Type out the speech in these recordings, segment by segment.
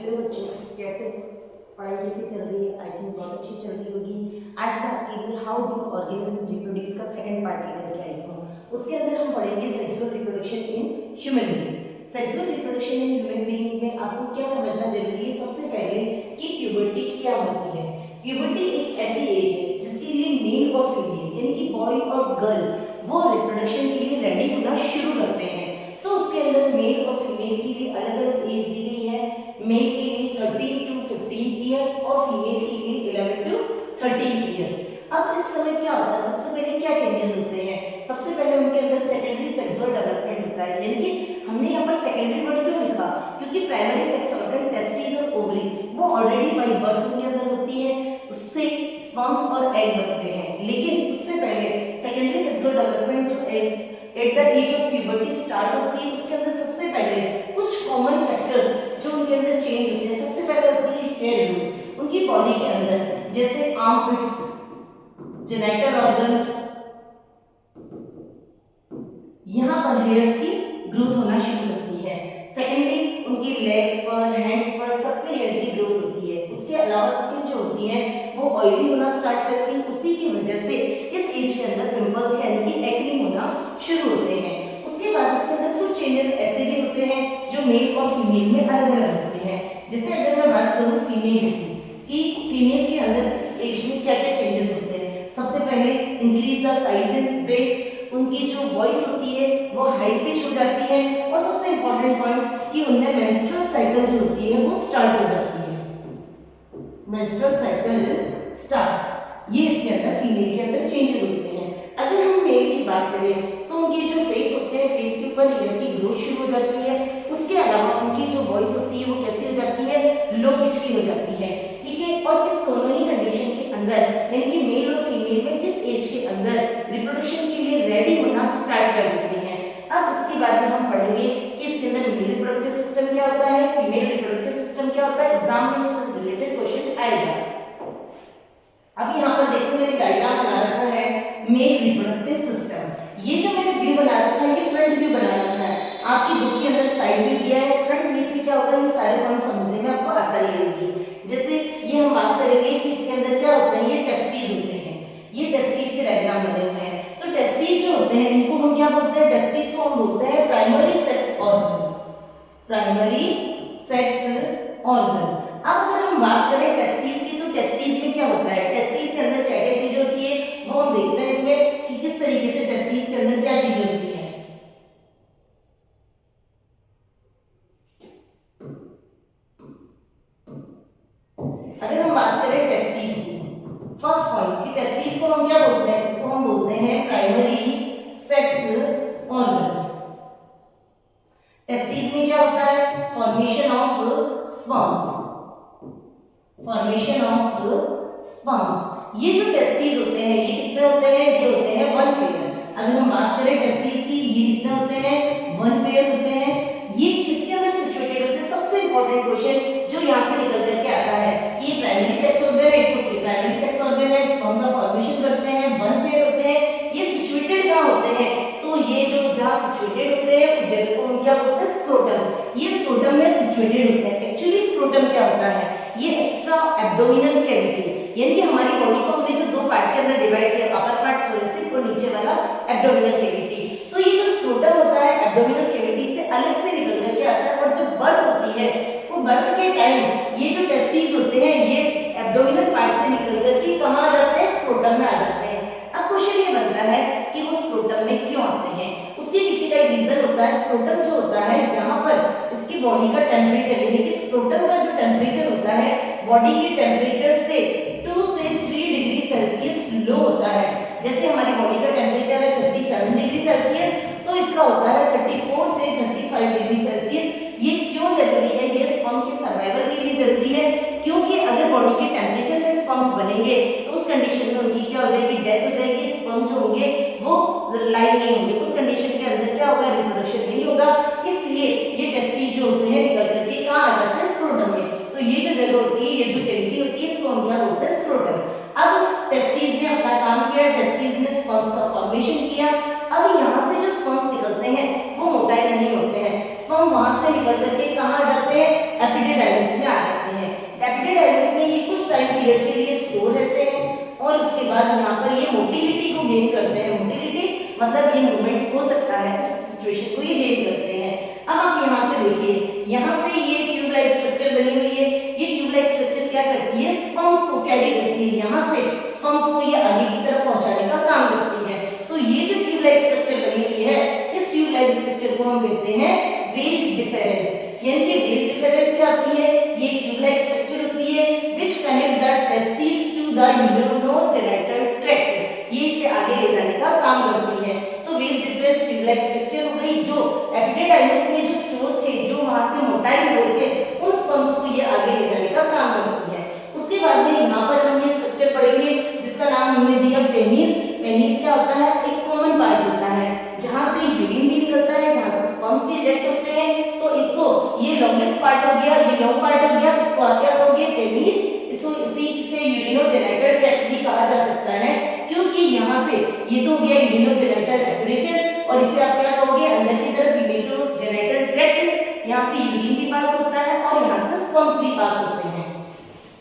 Hello बच्चों, कैसे हो? पढ़ाई कैसी चल रही है? आई थिंक बहुत अच्छी चल रही होगी। आज मैं आपके लिए हाउ डू ऑर्गेनिज्म रिप्रोड्यूस का सेकंड पार्ट लेकर के आई हूँ। उसके अंदर हम पढ़ेंगे sexual reproduction in human being. Sexual reproduction in human being में आपको क्या समझना जरूरी है? सबसे पहले कि प्यूबर्टी क्या होती है। प्यूबर्टी एक ऐसी एज है जिसके लिए मेल और फीमेल यानी कि बॉय और गर्ल वो रिप्रोडक्शन के लिए रेडी होना शुरू करते हैं। तो उसके अंदर मेल और फीमेल के लिए अलग अलग एज दी गई है। मेल के लिए 13 टू 15 ईयर्स और फीमेल के लिए 11 टू 13 ईयर्स। अब इस समय क्या होता है? सबसे पहले क्या चेंजेस होते हैं? सबसे पहले उनके अंदर सेकेंडरी सेक्सुअल डेवलपमेंट होता है। यानी कि हमने यहाँ पर सेकेंडरी वर्ड क्यों लिखा? क्योंकि प्राइमरी सेक्स ऑर्गन टेस्टिस और ओवरी वो ऑलरेडी बाय बर्थ उनके अंदर होती है, उससे स्पर्म्स और एग बनते हैं। लेकिन उससे पहले सेकेंडरी सेक्सुअल डेवलपमेंट जो at the age of puberty start होती है, उसके अंदर सबसे पहले कुछ कॉमन फैक्टर्स जो उनके अंदर चेंज होते हैं। सबसे पहले होती है हेयर ग्रोथ उनकी बॉडी के अंदर, जैसे आर्मपिट्स, जेनिटल ऑर्गन, यहाँ पर हेयर्स की ग्रोथ होना शुरू करती है। सेकेंडली उनकी लेग्स पर, हैंड्स पर सब पे हेयर की ग्रोथ होती है। उसके अलावा स्किन जो होती है वो ऑयली होना स्टार्ट करती है। उसी की वजह से इस एज के अंदर पिंपल्स यानी कि एक्ने होना शुरू होते हैं। उसके बाद इसके अंदर कुछ चेंजेस ऐसे भी होते हैं जो मेल और फीमेल में अलग अलग होते हैं। जैसे अगर मैं बात करूं फीमेल की कि फीमेल के अंदर इस एज में क्या क्या चेंजेस होते हैं। सबसे पहले increase the size in breast, उनकी जो वॉइस होती है वो हाई पिच हो जाती है। और सबसे इंपॉर्टेंट पॉइंट कि उनमें मेंस्ट्रुअल साइकिल जो होती है वो स्टार्ट हो जाती है। मेंस्ट्रुअल साइकिल स्टार्ट्स, ये इसके अंदर फीमेल के अंदर चेंजेस होते हैं। अगर हम मेल की बात करें तो उनके जो फेस होते हैं, फेस के ऊपर हेयर की ग्रोथ शुरू हो जाती है। उसके अलावा उनकी जो वॉइस होती है वो कैसी हो जाती है? लो पिच की हो जाती है। ठीक है, और इस दोनों ही कंडीशन के अंदर यानी कि मेल और फीमेल में इस एज के अंदर रिप्रोडक्शन के लिए रेडी होना स्टार्ट कर देते हैं। अब इसके बाद में हम पढ़ेंगे कि इसके अंदर मेल रिप्रोडक्टिव सिस्टम क्या होता है, फीमेल रिप्रोडक्टिव सिस्टम क्या होता है। एग्जाम में इससे रिलेटेड क्वेश्चन आएगा। अब यहाँ पर देखो मैंने डायग्राम बना रखा है मेल रिप्रोडक्टिव सिस्टम। ये जो मैंने व्यू बना रखा है ये फ्रंट व्यू बना रखा है। आपकी बुक के अंदर साइड व्यू दिया है। फ्रंट व्यू से क्या होगा, ये सारे पॉइंट समझने में आपको आसानी रहेगी। जैसे ये हम बात करेंगे कि इसके अंदर क्या होता है, ये टेस्टिस होते हैं। ये टेस्टिस के डायग्राम बने हुए हैं। तो टेस्टिस जो होते हैं इनको हम क्या बोलते हैं? टेस्टिस को हम बोलते हैं primary sex organ. Primary sex organ. अब अगर हम बात करें टेस्टिस की तो टेस्टिस में क्या होता है? टेस्टिस के अंदर क्या क्या चीज होती है वो हम देखते हैं इसमें कि किस तरीके से टेस्टिस के अंदर क्या चीज होती है। अगर हम बात करें टेस्टिस की, फर्स्ट पॉइंट कि टेस्टिस को हम क्या बोलते हैं? इसको हम बोलते हैं प्राइमरी सेक्स ऑर्गन। टेस्टिस में क्या होता है? Formation of sperms. Formation of sperms. ये जो टेस्टिस होते हैं ये कितने होते हैं? ये होते हैं 1 पेयर। अगर हम बात करें टेस्टिस की, ये कितने होते हैं? 1 पेयर होते हैं। ये किसके अंदर सिचुएटेड होते हैं? सबसे इंपॉर्टेंट क्वेश्चन जो यहाँ से निकल करके आता है कि ये प्राइमरी सेक्स ऑर्गन है। It's okay, primary sex organ है, स्पर्म का फॉर्मेशन करते हैं, 1 पेयर होते हैं। ये सिचुएटेड कहाँ होते हैं? तो ये जो जहाँ सिचुएटेड होते हैं उस जगह को हम क्या बोलते हैं? स्क्रोटम। ये स्क्रोटम में सिचुएटेड होते हैं। एक्चुअली स्क्रोटम क्या होता है? ये एक्स्ट्रा एब्डोमिनल कैविटी, यानी कि हमारी बॉडी को हमने जो दो पार्ट के अंदर डिवाइड किया, अपर पार्ट थोरेसिक और नीचे वाला एब्डोमिनल कैविटी। तो ये जो स्क्रोटम होता है एब्डोमिनल कैविटी से अलग से निकल करके आता है। और जब बर्थ होती है वो बर्थ के टाइम ये जो टेस्टिस होते हैं ये एब्डोमिनल पार्ट से निकल करके कहाँ आ जाते हैं? स्क्रोटम में आ जाते हैं। अब क्वेश्चन ये बनता है कि वो स्क्रोटम में क्यों आते हैं? उसके पीछे का एक रीजन होता है। स्क्रोटम जो होता है यहाँ पर इसकी बॉडी का टेम्परेचर यानी कि स्क्रोटम का जो टेम्परेचर होता है बॉडी के टेम्परेचर से 2 से 3 डिग्री सेल्सियस लो होता है। जैसे हमारी बॉडी का टेम्परेचर है 37 डिग्री सेल्सियस, तो इसका होता है 34 से 35 डिग्री सेल्सियस। ये क्यों जरूरी है? ये स्पर्म के सर्वाइवल के लिए जरूरी है, क्योंकि अगर बॉडी के टेम्परेचर में स्पर्म्स बनेंगे तो उस कंडीशन में उनकी क्या हो जाएगी? डेथ हो जाएगी। स्पर्म जो होंगे वो लाइव नहीं होंगे। उस कंडीशन के अंदर क्या होगा? रिप्रोडक्शन नहीं होगा। इसलिए ये टेस्टिस जो होते हैं निकल करके कहाँ आ जाते हैं? स्क्रोटम में। तो ये जो जगह होती है, ये जो कैविटी होती है, इसको हम क्या बोलते हैं? स्क्रोटम। अब टेस्टिस ने अपना काम किया, टेस्टिस ने स्पर्म्स का फॉर्मेशन किया। अब यहाँ से जो स्पर्म्स निकलते हैं वो मोटाइल नहीं होते हैं। स्पर्म वहां से से निकल करके कहाँ आ जाते हैं, एपिडिडाइमिस में आ जाते हैं। एपिडिडाइमिस में ये कुछ टाइम पीरियड के लिए स्टोर रहते हैं और उसके बाद यहाँ पर ये मोटिलिटी को गेन करते हैं। मोटिलिटी मतलब ये मूवमेंट हो सकता है, उस सिचुएशन को ये गेन करते हैं। अब आप यहाँ से देखिए, यहाँ से ये ट्यूब लाइक स्ट्रक्चर बनी हुई है। ये ट्यूब लाइक स्ट्रक्चर क्या करती है, स्पर्म्स को कैरी करती है, यहाँ से स्पर्म्स को ये आगे की तरफ पहुंचाने का काम करती है। तो ये जो ट्यूब लाइक स्ट्रक्चर बनी हुई है, इस ट्यूब लाइक स्ट्रक्चर को हम कहते हैं वेज डिफरेंस। यानी कि वेज डिफरेंस क्या होती है, ये ट्यूब लाइक स्ट्रक्चर होती है which connect the testis to the urinogenital tract. ये इसे आगे ले जाने का काम करती है। तो vas deferens tube like structure हो गई, जो एपिडिडाइमिस में जो स्टोर थे, जो वहां से मोटाई करके उन स्पर्म्स को ये आगे ले जाने का काम करती है। उसके बाद में यहाँ पर हम ये स्ट्रक्चर पढ़ेंगे जिसका नाम हमने दिया पेनिस। पेनिस क्या होता है, एक कॉमन पार्ट होता है जहां से यूरिन भी निकलता है, जहां से स्पर्म्स भी इजेक्ट होते हैं। तो इसको, ये लॉन्गेस्ट पार्ट हो गया, ये लॉन्ग पार्ट हो गया, इसको आप क्या कहोगे, पेनिस। इसको इसी से यूरिनोजेनिटल ट्रैक्ट भी कहा जा सकता है, क्योंकि यहाँ से ये तो हो गया यूरिनोजेनिटल एपरेचर और इसे आप क्या कहोगे, अंदर की तरफ यूरिनोजेनिटल ट्रैक्ट। यहाँ से यूरिन भी पास होता है और यहाँ से स्पर्म्स भी पास होते हैं।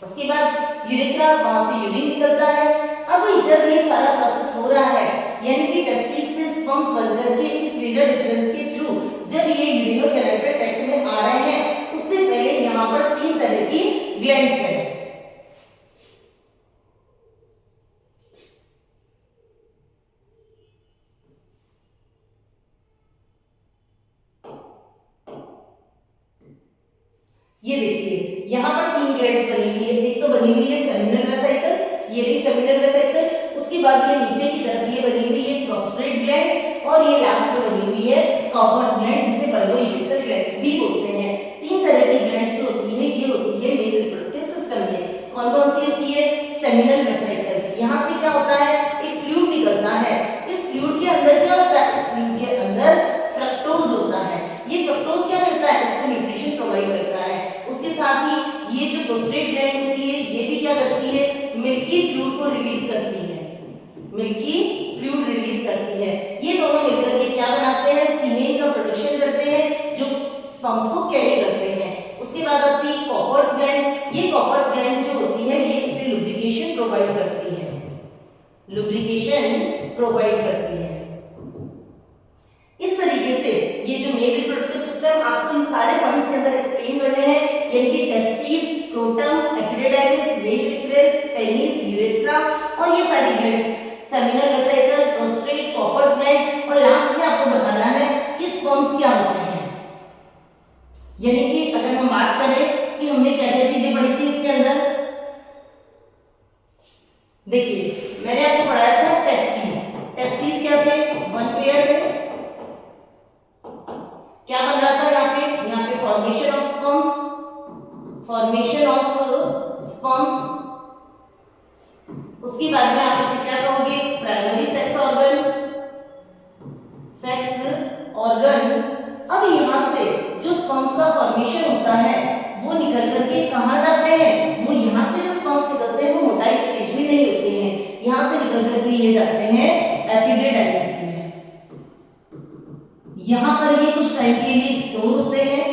उसके बाद यूरेथ्रा, वहां से यूरिन निकलता है। अब जब ये सारा प्रोसेस हो रहा है, यानी कि टेस्टिस से स्पर्म्स बनकर के इस वेजर डिफरेंस के थ्रू जब ये यूरिनोजेनिटल ट्रैक्ट में आ रहे हैं, उससे पहले यहाँ पर 3 तरह की ग्लैंड्स हैं। ये देखिए, यहाँ पर 3 ग्लैंड्स बनी हुई है। एक तो बनी हुई है सेमिनल वेसिकल, ये रही सेमिनल वेसिकल। उसके बाद ये नीचे की तरफ ये बनी हुई है प्रोस्टेट ग्लैंड और ये लास्ट में बनी हुई है कॉपर्स ग्लैंड, जिसे बल्बोयूरेथ्रल ग्लैंड्स भी बोलते हैं। 3 तरह की ग्लैंड्स जो होती है, ये होती है मेल रिप्रोडक्टिव सिस्टम में। कौन-कौन सी होती है, सेमिनल वेसिकल। यहाँ से क्या होता है, एक फ्लूइड निकलता है। इस फ्लूइड के अंदर क्या होता है, इस फ्लूइड के अंदर फ्रक्टोज होता है। ये फ्रक्टोज क्या करता है, इसको न्यूट्रिशन प्रोवाइड करता है। उसके साथ ही ये जो प्रोस्टेट ग्लैंड होती है, ये भी क्या करती है, मिल्की फ्लूइड को रिलीज करती है, मिल्की फ्लूइड रिलीज करती है। ये दोनों मिलकर के क्या बनाते हैं, सीमेन का प्रोडक्शन करते हैं, जो स्पर्म्स को कैरी करते हैं। उसके बाद आती है कॉपर्स ग्लैंड। ये कॉपर्स ग्लैंड जो होती है, ये इसे लुब्रिकेशन प्रोवाइड करती है, लुब्रिकेशन प्रोवाइड करती है। इस तरीके से ये जो मेल रिप्रोडक्टिव सिस्टम, आपको इन सारे पॉइंट्स के अंदर एक्सप्लेन करने हैं, यानी कि testis, scrotum, epididymis, vas deferens, penis, urethra और ये सारी glands, seminal vesicle, prostate, Cowper's gland और लास्ट में आपको बताना है कि स्पर्म्स क्या होते हैं। यानी कि अगर हम बात करें कि हमने क्या-क्या चीजें पढ़ी थी इसके अंदर, देखिए मैंने आपको पढ़ाया था टेस्टिस। टेस्टिस क्या थे, 1 पेयर थे। क्या बन रहा था यहाँ पे formation of sperms, formation of sperms. उसके बाद में आप इसे क्या कहोगे, primary sex organ, sex organ. अब यहाँ से जो स्पर्म्स का फॉर्मेशन होता है, वो निकल करके कहाँ जाते हैं, वो यहाँ से जो स्पर्म्स निकलते हैं वो मोटाई स्टेज में नहीं होते हैं, यहाँ से निकल करके ये जाते हैं एपिडिडाइमिस में। यहाँ पर ये कुछ टाइम के लिए स्टोर होते हैं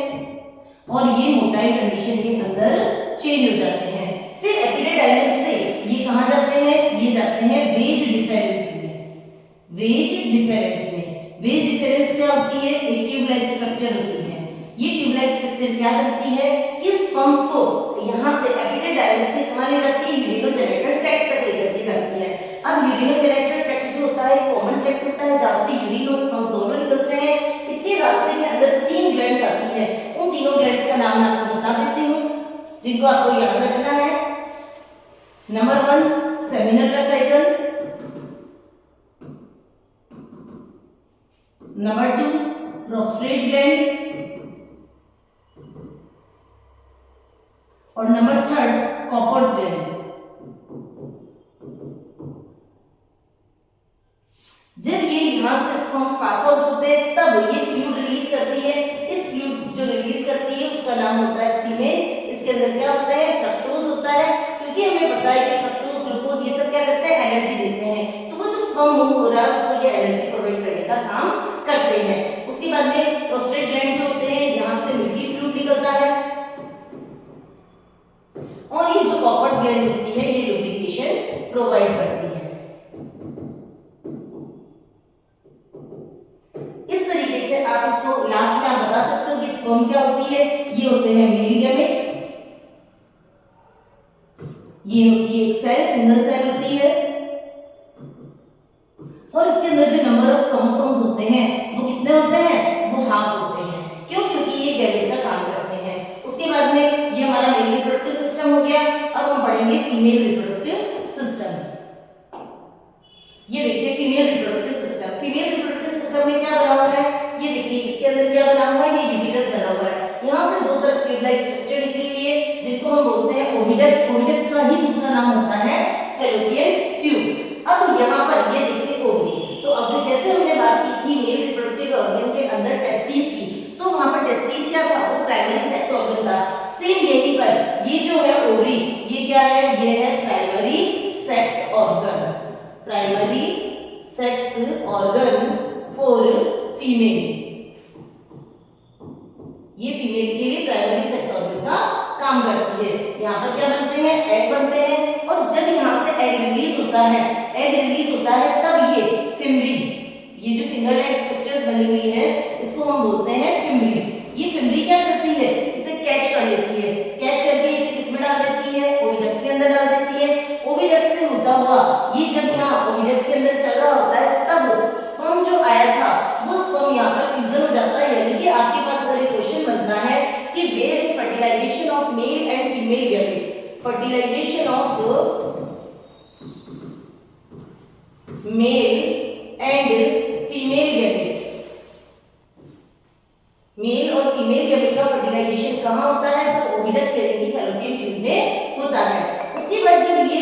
और ये मोटाई कंडीशन के अंदर चेंज हो जाते हैं। फिर एपिडिडाइमिस से ये कहाँ जाते हैं, ये जाते हैं वेज डिफरेंस में। वेज डिफरेंस में, वेज डिफरेंस क्या होती है, एक ट्यूब लाइक स्ट्रक्चर होती है। ये ट्यूब लाइक स्ट्रक्चर क्या करती है कि स्पर्म्स को यहाँ से एपिडिडाइमिस से कहाँ ले जाती है, यूरिनोजेनिटल ट्रैक्ट तक लेकर के जाती है। अब यूरिनोजेनिटल ट्रैक्ट जो होता है कॉमन ट्रैक्ट होता है, जहाँ से यूरिन और स्पर्म्स दोनों निकलते हैं। इसके रास्ते के अंदर 3 ग्लैंड्स आती है। उन तीनों ग्लैंड्स का नाम मैं आपको बता देती हूँ, जिनको आपको याद रखना है। Number 1 seminal vesicle, number 2 prostate gland और नंबर 3 कॉपर्स ग्लैंड। जब ये यहाँ से स्पर्म्स पास आउट होते हैं, तब ये फ्लूइड रिलीज करती है। इस फ्लूइड जो रिलीज करती है उसका नाम होता है सीमेन। इसके अंदर क्या होता है, फ्रक्टोज होता है, क्योंकि हमें पता है कि फ्रक्टोज, ग्लूकोज ये सब क्या करते हैं, एनर्जी देते हैं। तो वो जो स्पर्म मूव हो रहा है उसको ये एनर्जी प्रोवाइड करने का काम करते हैं। उसके बाद में प्रोस्टेट ग्लैंड जो होते हैं, यहाँ से मिल्की फ्लूइड निकलता है, और ये जो कॉपर्स ग्लैंड होती है ये लुब्रिकेशन प्रोवाइड करती है। इस तरीके से आप इसको लास्ट में आप बता सकते हो कि स्पर्म क्या होती है। ये होते हैं मेल गैमेट, ये होती है एक सेल, सिंगल सेल होती है, और इसके अंदर जो नंबर ऑफ क्रोमोसोम्स होते हैं वो कितने होते हैं, वो हाफ होते हैं। क्यों? क्योंकि ये गैमेट का काम करते हैं। उसके बाद में ये हमारा मेल रिप्रोडक्टिव सिस्टम हो गया। अब हम पढ़ेंगे फीमेल रिप्रोडक्टिव सिस्टम। ये देखिए female reproductive system. Female reproductive system में क्या बना हुआ है, ये देखिए इसके अंदर क्या बना हुआ है, ये यूटेरस बना हुआ है। यहाँ से दो तरफ ट्यूब लाइक स्ट्रक्चर निकली हुई है जिनको हम बोलते हैं ओविडक्ट। ओविडक्ट का ही दूसरा नाम होता है फैलोपियन ट्यूब। अब यहाँ पर ये देखिए ओवरी। तो अब जैसे हमने बात की थी मेल रिप्रोडक्टिव ऑर्गन के अंदर टेस्टिस की, तो वहां पर टेस्टिस क्या था, वो प्राइमरी सेक्स ऑर्गन था। सेम यहीं पर ये जो है ओवरी, ये क्या है, ये है primary sex organ. Primary sex organ for female. ये फीमेल के लिए प्राइमरी सेक्स ऑर्गन का काम करती है। यहाँ पर क्या बनते हैं, एग बनते हैं, और जब यहाँ से एग रिलीज होता है, एग रिलीज होता है तब ये फिमरी, ये जो फिंगर लाइक स्ट्रक्चर्स बनी हुई है इसको हम बोलते हैं फिमरी। ये फिमरी क्या करती है, इसे कैच कर लेती है, कैच करके इसे किसमें डाल देती है, ओविडक्ट के अंदर डाल देती है। ओविडक्ट से होता हुआ ये जब यहाँ ओविडक्ट के अंदर चल रहा होता है तब स्पर्म जो आया था वो स्पर्म यहाँ पर फ्यूजन हो जाता है। यानी कि आपके पास अगर एक क्वेश्चन बनता है कि where is fertilisation of male and female gamete, fertilisation of male and female gamete, male और फीमेल गैमेट का फर्टिलाइजेशन कहाँ होता है, तो ओविडक्ट यानी कि फैलोपियन ट्यूब में होता है। उसके बाद जब ये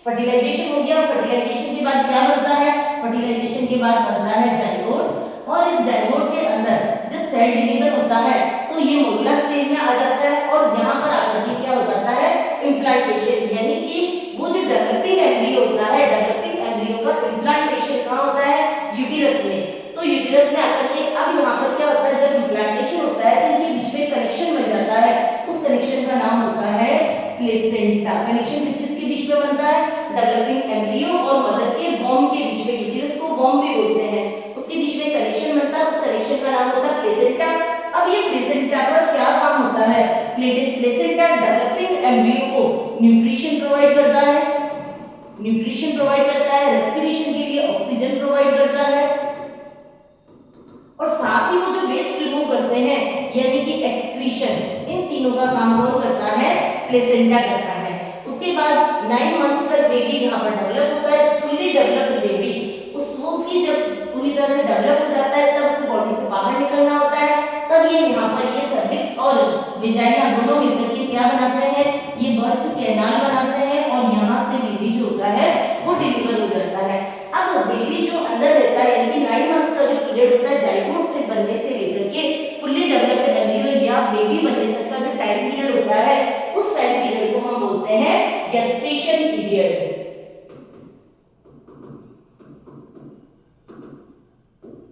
फर्टिलाइजेशन हो गया, फर्टिलाइजेशन के बाद क्या बनता है, फर्टिलाइजेशन के बाद बनता है जाइगोट, और इस जाइगोट के अंदर जब सेल डिवीजन होता है तो ये मोलुलर स्टेज में आ जाता है, और यहाँ पर आकर के क्या हो जाता है, इम्प्लांटेशन। यानी कि वो जो डेवलपिंग एम्ब्रियो होता है, डेवलपिंग एम्ब्रियो का इम्प्लांटेशन कहाँ होता है, यूटेरस में। तो यूटेरस में आकर के अब यहाँ पर क्या होता है, जब इम्प्लांटेशन होता है तो इनके बीच में कनेक्शन बन जाता है, उस कनेक्शन का नाम होता है प्लेसेंटा। कनेक्शन किसके बीच में बनता है, डेवलपिंग एम्ब्रियो और मदर के वॉर्म के बीच में, यूटेरस को वॉर्म भी बोलते हैं, उसके बीच में कनेक्शन बनता है, उस कनेक्शन का नाम होता है प्लेसेंटा। अब ये प्लेसेंटा का क्या काम होता है, प्लेसेंटा डेवलपिंग एम्ब्रियो को न्यूट्रिशन प्रोवाइड करता है, न्यूट्रिशन प्रोवाइड करता है, रेस्पिरेशन के लिए ऑक्सीजन प्रोवाइड करता है, और साथ ही वो जो वेस्ट रिमूव करते हैं यानी कि एक्सक्रीशन, इन तीनों का काम कौन करता है, प्लेसेंटा करता है। उसके बाद 9 मंथ्स तक बेबी यहाँ पर डेवलप होता है, फुल्ली डेवलप्ड बेबी, उसकी जब पूरी तरह से डेवलप हो जाता है तब उसे बॉडी से बाहर निकलना होता है, तब ये यहाँ पर ये सर्विक्स और विजाइना दोनों मिलकर के क्या बनाते हैं, ये बर्थ कैनाल बनाते हैं, और यहाँ से बेबी जो होता है वो डिलीवर हो जाता है। अब बेबी जो अंदर रहता है यानी कि 9 मंथ्स का जो पीरियड होता है जाइगोट से बनने से लेकर के फुल्ली डेवलप्ड एम्ब्रियो या बेबी बनने तक का जो टाइम पीरियड होता है, उस टाइम पीरियड को हम बोलते हैं गेस्टेशन पीरियड।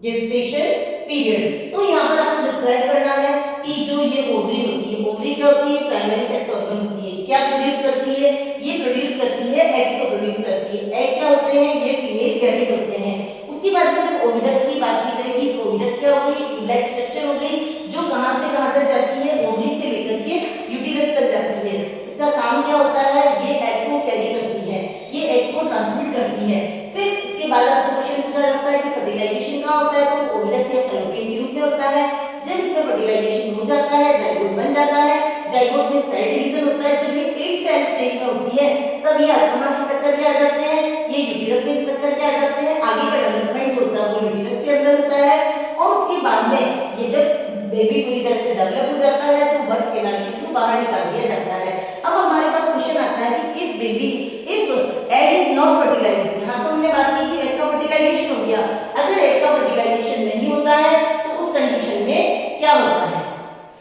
Gestation period. तो यहाँ पर आपको डिस्क्राइब करना है कि जो ये ओवरी होती है, ओवरी क्या होती है, प्राइमरी सेक्स ऑर्गन होती है, क्या प्रोड्यूस करती है, ये प्रोड्यूस करती है एग्स को प्रोड्यूस करती है। एग क्या होते हैं, ये फीमेल गैमेट होते हैं। उसके बाद में जब ओविडक्ट की बात की जाएगी तो ओविडक्ट क्या हो गई, ट्यूबलाइक स्ट्रक्चर हो गई, जो कहां से कहां तक जाती है, ओवरी से लेकर के यूटेरस तक जाती है। इसका काम क्या होता है, ये एग को कैरी करती है, ये एग को ट्रांसमिट करती है। फिर इसके बाद आपसे क्वेश्चन पूछा जाता है कि फर्टिलाइजेशन कहां होता है, तो ओविडक्ट या फैलोपियन ट्यूब में होता है। जब इसमें फर्टिलाइजेशन हो जाता है, जाइगोट बन जाता है, जाइगोट में सेल डिवीजन होता है, जब ये 8 सेल स्टेज में होती है तब ये कहां खिसक करके आ जाते हैं, ये यूटेरस में खिसक करके आ जाते हैं। आगे का डेवलपमेंट जो होता है वो यूटेरस के अंदर होता है, और उसके बाद में ये जब बेबी पूरी तरह से डेवलप हो जाता है तो बर्थ कैनाल के थ्रू बाहर निकाल दिया जाता है। अब हमारे पास क्वेश्चन आता है कि if egg is not fertilised, हाँ तो हमने बात की थी एग का फर्टिलाइजेशन हो गया, अगर एग का फर्टिलाइजेशन नहीं होता है तो उस कंडीशन में क्या होता है,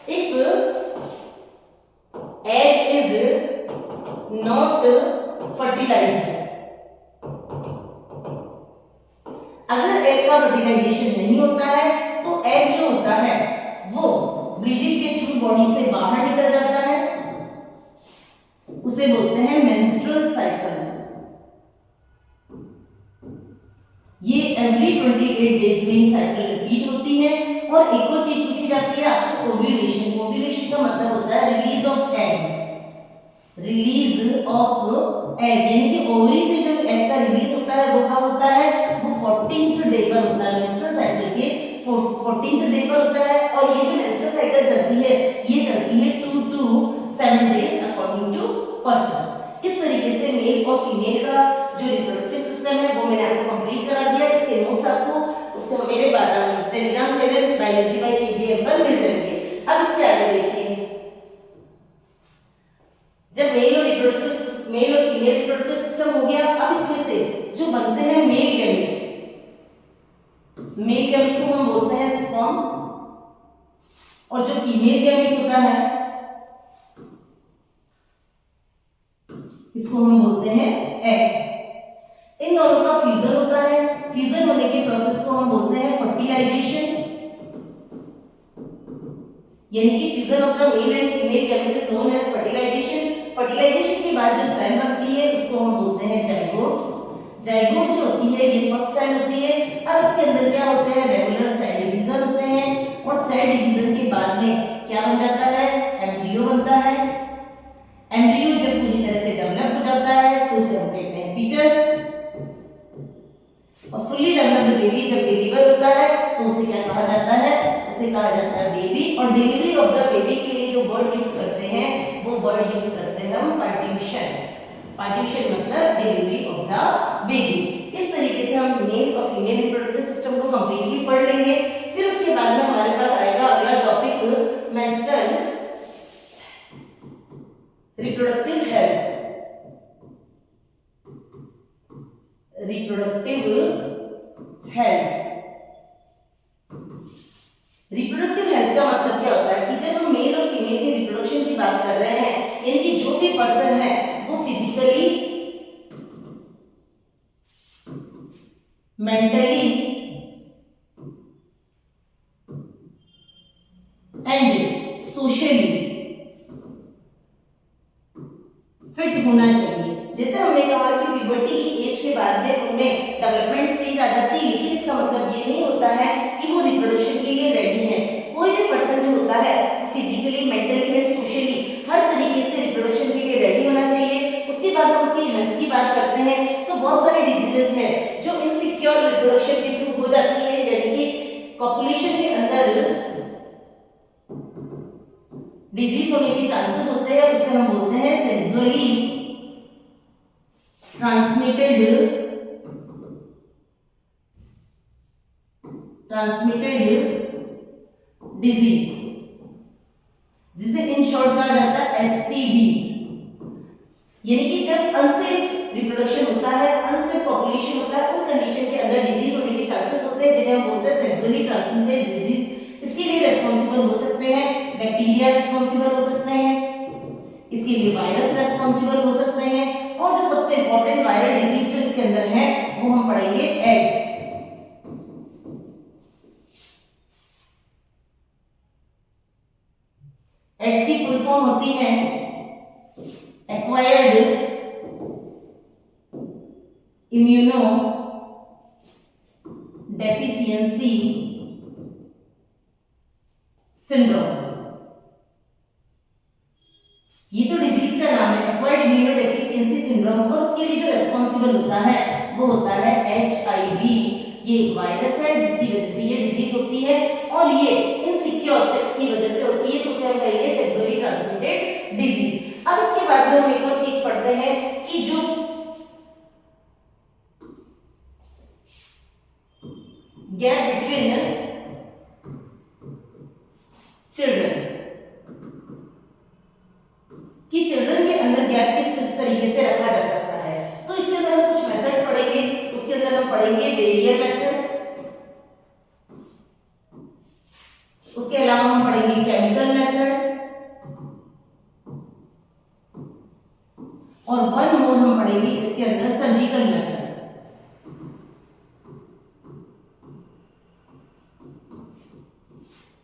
if egg is not fertilised, अगर एग का फर्टिलाइजेशन नहीं होता है तो एग जो होता है वो ब्लीडिंग के थ्रू बॉडी से बाहर निकल जाता है, उसे बोलते हैं मेंस्ट्रुअल साइकिल। ये एवरी 28 डेज में ये साइकिल रिपीट होती है। और एक और चीज पूछी जाती है आपसे, ओव्यूलेशन। ओव्यूलेशन का मतलब होता है release of egg, release of egg, यानी कि ओवरी से जो एग का रिलीज होता है वो कब होता है, वो 14th डे पर होता है, मेंस्ट्रुअल साइकिल के 14th डे पर होता है। और ये जो मेंस्ट्रुअल साइकिल चलती है ये चलती है 2 to 7 days according to person. इस तरीके से मेल और फीमेल का जो रिप्रोडक्टिव सिस्टम है वो मैंने आपको कंप्लीट करा दिया। इसके नोट्स आपको उसके मेरे Telegram channel biology by KGM पर मिल जाएंगे। अब इसके आगे देखिए, जब मेल और फीमेल रिप्रोडक्टिव सिस्टम हो गया, अब इसमें से जो बनते हैं मेल गैमेट को हम बोलते हैं स्पर्म, और जो फीमेल गैमेट होता है इसको हम बोलते हैं एग। इन दोनों का फ्यूजन होता है, फ्यूजन होने के प्रोसेस को हम बोलते हैं फर्टिलाइजेशन, यानी कि fusion of the male and female gamete is known as fertilisation. Fertilisation के बाद जो सेल बनती है उसको हम बोलते हैं जाइगोट। जाइगोट जो होती है ये फर्स्ट सेल होती है। अब इसके अंदर क्या होते हैं, रेगुलर सेल डिवीजन होते हैं, और सेल डिवीजन के बाद में क्या बन जाता है, एम्ब्रियो बनता है। एम्ब्रियो जब पूरी तरह से डेवलप हो जाता है तो उसे हम कहते हैं फीटस, और फुल्ली डेवलप्ड बेबी जब डिलीवर होता है तो उसे क्या कहा जाता है, उसे कहा जाता है बेबी। और डिलीवरी ऑफ द बेबी के लिए जो वर्ड यूज करते हैं वो वर्ड यूज करते हैं हम पार्ट्यूशन। पार्ट्यूशन मतलब डिलीवरी ऑफ द बेबी। इस तरीके से हम मेल और फीमेल रिप्रोडक्टिव सिस्टम को कंप्लीटली पढ़ लेंगे। फिर उसके बाद में हमारे पास आएगा अगला topic menstrual reproductive health. Reproductive health का मतलब क्या होता है कि जब हम मेल और फीमेल के रिप्रोडक्शन की बात कर रहे हैं, यानी कि जो भी पर्सन है वो physically, mentally and socially fit होना चाहिए। जैसे हमने कहा कि प्यूबर्टी की एज के बाद में उनमें डेवलपमेंट स्टेज आ जाती है, लेकिन इसका मतलब ये नहीं होता है कि वो रिप्रोडक्शन के लिए रेडी है। कोई भी पर्सन जो होता है फिजिकली, मेंटली एंड सोशली हर तरीके से रिप्रोडक्शन के लिए रेडी होना चाहिए। उसके बाद हम उसकी हेल्थ की बात करते हैं तो बहुत सारे डिजीजेस हैं जो इनसिक्योर रिप्रोडक्शन के थ्रू हो जाती है, यानी कि पॉपुलेशन के अंदर डिजीज होने के चांसेस होते हैं। उसे हम बोलते हैं सेक्सुअली ट्रांसमिटेड डिजीज, जिसे इन शॉर्ट कहा जाता है एसटीडीज। यानी कि जब अनसेफ रिप्रोडक्शन होता है, अनसेफ पॉपुलेशन होता है, उस कंडीशन के अंदर डिजीज होने के चांसेस होते हैं, जिन्हें हम बोलते हैं सेक्सुअली ट्रांसमिटेड डिजीज। इसके लिए रेस्पॉन्सिबल हो सकते हैं बैक्टीरिया, रेस्पॉन्सिबल हो सकते हैं, इसके लिए वायरस रेस्पॉन्सिबल हो सकते हैं, और जो सबसे इंपॉर्टेंट वायरल डिजीज जो इसके अंदर है वो हम पढ़ेंगे एड्स। एड्स की फुल फॉर्म होती है एक्वायर्ड इम्यूनो डेफिशिएंसी सिंड्रोम। ये तो डिजीज का नाम है, एक्वायर्ड इम्यूनो डेफिशिएंसी सिंड्रोम, और उसके लिए जो रेस्पॉन्सिबल होता है वो होता है HIV। ये वायरस है जिसकी वजह से ये डिजीज होती है, और ये इनसिक्योर सेक्स की वजह से होती है, तो उसे हम कहेंगे सेक्सुअली ट्रांसमिटेड डिजीज। अब इसके बाद में हम एक और चीज पढ़ते हैं कि जो गैप बिटवीन चिल्ड्रन, कि चिल्ड्रन के अंदर गैप किस तरीके से रखा जा सकता है। तो इसके अंदर हम कुछ मेथड्स पढ़ेंगे। उसके अंदर हम पढ़ेंगे बैरियर मेथड, उसके अलावा हम पढ़ेंगे केमिकल मेथड, और वन मोर हम पढ़ेंगे इसके अंदर सर्जिकल मेथड।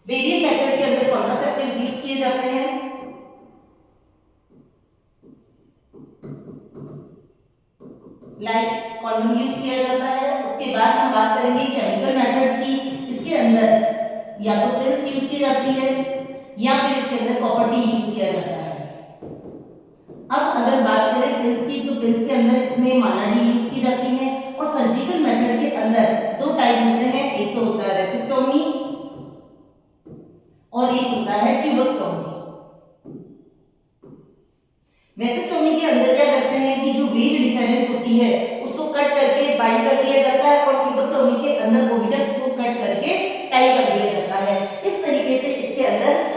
वेरिएंट मेथड के अंदर कॉन्ट्रासेप्टिव्स यूज किए जाते हैं, लाइक कॉन्डोम यूज किया जाता है। उसके बाद हम बात करेंगे केमिकल मेथड्स की। इसके अंदर या तो पिल्स यूज की जाती है या फिर इसके अंदर कॉपर टी यूज किया जाता है। अब अगर बात करें पिल्स की, तो पिल्स के अंदर इसमें मानाडी यूज की जाती है। और सर्जिकल मेथड के अंदर दो टाइप होते हैं, एक तो होता है वेसेक्टोमी और एक होता है ट्यूबेक्टोमी। वेसेक्टोमी के अंदर क्या करते हैं कि जो वेज डिफरेंस होती है उसको कट करके बाइंड कर दिया जाता है, और ट्यूबेक्टोमी के अंदर ओविडक्ट को कट करके टाई कर दिया जाता है। इस तरीके से इसके अंदर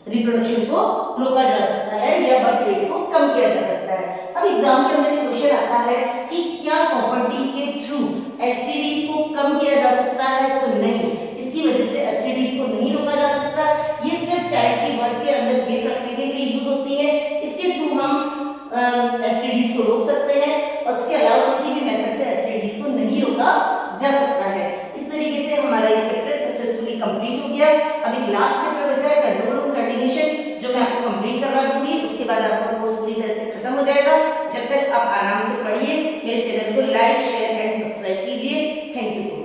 रिप्रोडक्शन को रोका जा सकता है या बर्थ रेट को कम किया जा सकता है। अब एग्जाम के अंदर एक क्वेश्चन आता है कि क्या कॉपर टी के थ्रू एसटीडीज को कम किया जा सकता है? तो नहीं, इसकी वजह से एसटीडीज को नहीं रोका जा सकता। ये सिर्फ चाइल्ड की बर्थ के अंदर गैप रखने के लिए यूज होती है। इसके थ्रू हम एसटीडीज को रोक सकते हैं, और इसके अलावा किसी भी मेथड से एसटीडीज को नहीं रोका जा सकता है। इस तरीके से हमारा ये चैप्टर सक्सेसफुली कंप्लीट हो गया। अब एक लास्ट चैप्टर बचा है, कंट्रोल ऑन कंटिन्यूएशन, जो मैं आपको कंप्लीट करवा दूंगी। उसके बाद आपका कोर्स पूरी तरह से खत्म हो जाएगा। जब तक आप आराम से पढ़िए, मेरे चैनल को लाइक, शेयर एंड सब्सक्राइब कीजिए। Thank you so much.